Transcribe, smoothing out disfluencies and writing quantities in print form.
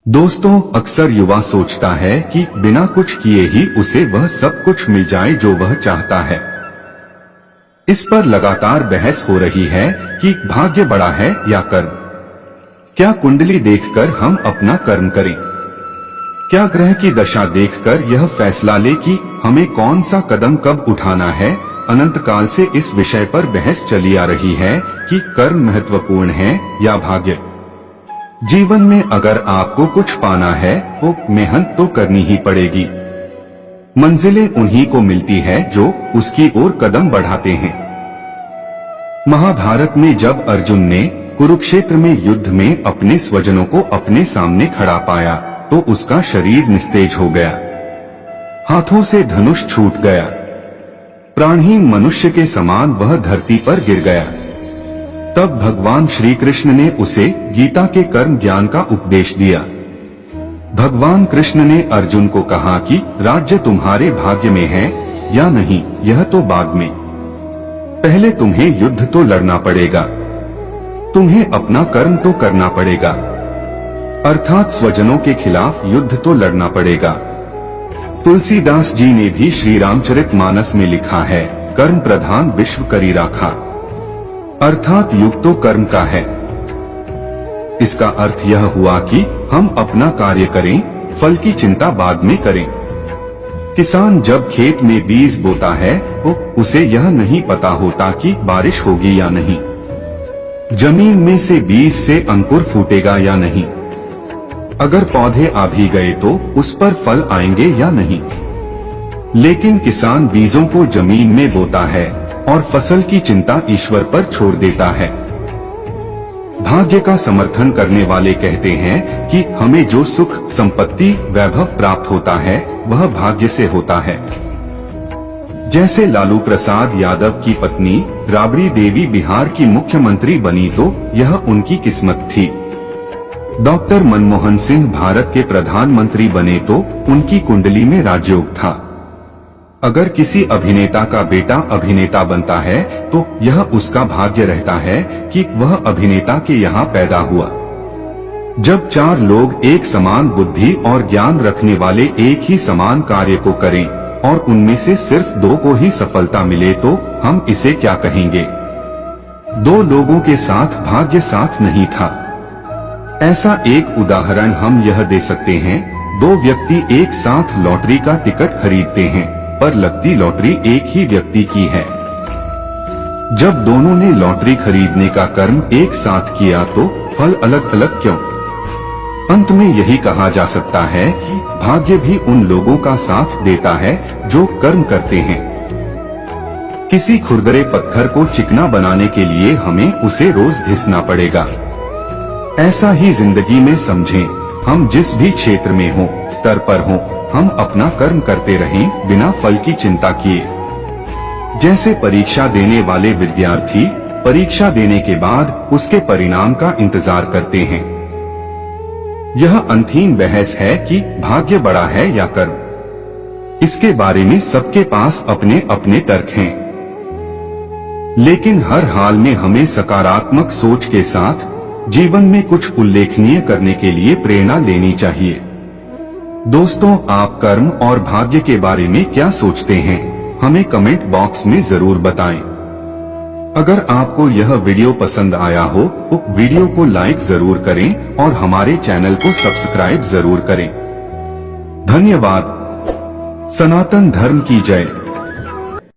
दोस्तों, अक्सर युवा सोचता है कि बिना कुछ किए ही उसे वह सब कुछ मिल जाए जो वह चाहता है। इस पर लगातार बहस हो रही है कि भाग्य बड़ा है या कर्म। क्या कुंडली देखकर हम अपना कर्म करें? क्या ग्रह की दशा देखकर यह फैसला ले कि हमें कौन सा कदम कब उठाना है? अनंत काल से इस विषय पर बहस चली आ रही है कि कर्म महत्वपूर्ण है या भाग्य। जीवन में अगर आपको कुछ पाना है तो मेहनत तो करनी ही पड़ेगी। मंजिलें उन्हीं को मिलती है जो उसकी ओर कदम बढ़ाते हैं। महाभारत में जब अर्जुन ने कुरुक्षेत्र में युद्ध में अपने स्वजनों को अपने सामने खड़ा पाया तो उसका शरीर निस्तेज हो गया, हाथों से धनुष छूट गया, प्राणहीन मनुष्य के समान वह धरती पर गिर गया। तब भगवान श्री कृष्ण ने उसे गीता के कर्म ज्ञान का उपदेश दिया। भगवान कृष्ण ने अर्जुन को कहा कि राज्य तुम्हारे भाग्य में है या नहीं यह तो बाद में, पहले तुम्हें युद्ध तो लड़ना पड़ेगा, तुम्हें अपना कर्म तो करना पड़ेगा, अर्थात स्वजनों के खिलाफ युद्ध तो लड़ना पड़ेगा। तुलसीदास जी ने भी श्री रामचरितमानस में लिखा है, कर्म प्रधान विश्व करी राखा, अर्थात युग तो कर्म का है। इसका अर्थ यह हुआ कि हम अपना कार्य करें, फल की चिंता बाद में करें। किसान जब खेत में बीज बोता है तो उसे यह नहीं पता होता कि बारिश होगी या नहीं, जमीन में से बीज से अंकुर फूटेगा या नहीं, अगर पौधे आ भी गए तो उस पर फल आएंगे या नहीं। लेकिन किसान बीजों को जमीन में बोता है और फसल की चिंता ईश्वर पर छोड़ देता है। भाग्य का समर्थन करने वाले कहते हैं कि हमें जो सुख, संपत्ति, वैभव प्राप्त होता है वह भाग्य से होता है। जैसे लालू प्रसाद यादव की पत्नी राबड़ी देवी बिहार की मुख्यमंत्री बनी तो यह उनकी किस्मत थी। डॉक्टर मनमोहन सिंह भारत के प्रधानमंत्री बने तो उनकी कुंडली में राजयोग था। अगर किसी अभिनेता का बेटा अभिनेता बनता है तो यह उसका भाग्य रहता है कि वह अभिनेता के यहाँ पैदा हुआ। जब चार लोग एक समान बुद्धि और ज्ञान रखने वाले एक ही समान कार्य को करें और उनमें से सिर्फ दो को ही सफलता मिले तो हम इसे क्या कहेंगे? दो लोगों के साथ भाग्य साथ नहीं था। ऐसा एक उदाहरण हम यह दे सकते हैं, दो व्यक्ति एक साथ लॉटरी का टिकट खरीदते हैं पर लगती लॉटरी एक ही व्यक्ति की है। जब दोनों ने लॉटरी खरीदने का कर्म एक साथ किया तो फल अलग अलग क्यों? अंत में यही कहा जा सकता है कि भाग्य भी उन लोगों का साथ देता है जो कर्म करते हैं। किसी खुरदरे पत्थर को चिकना बनाने के लिए हमें उसे रोज घिसना पड़ेगा। ऐसा ही जिंदगी में समझें, हम जिस भी क्षेत्र में हो, स्तर पर हो, हम अपना कर्म करते रहें बिना फल की चिंता किए। जैसे परीक्षा देने वाले विद्यार्थी परीक्षा देने के बाद उसके परिणाम का इंतजार करते हैं। यह अंतहीन बहस है कि भाग्य बड़ा है या कर्म। इसके बारे में सबके पास अपने अपने तर्क हैं, लेकिन हर हाल में हमें सकारात्मक सोच के साथ जीवन में कुछ उल्लेखनीय करने के लिए प्रेरणा लेनी चाहिए। दोस्तों, आप कर्म और भाग्य के बारे में क्या सोचते हैं? हमें कमेंट बॉक्स में जरूर बताएं। अगर आपको यह वीडियो पसंद आया हो तो वीडियो को लाइक जरूर करें और हमारे चैनल को सब्सक्राइब जरूर करें। धन्यवाद। सनातन धर्म की जय।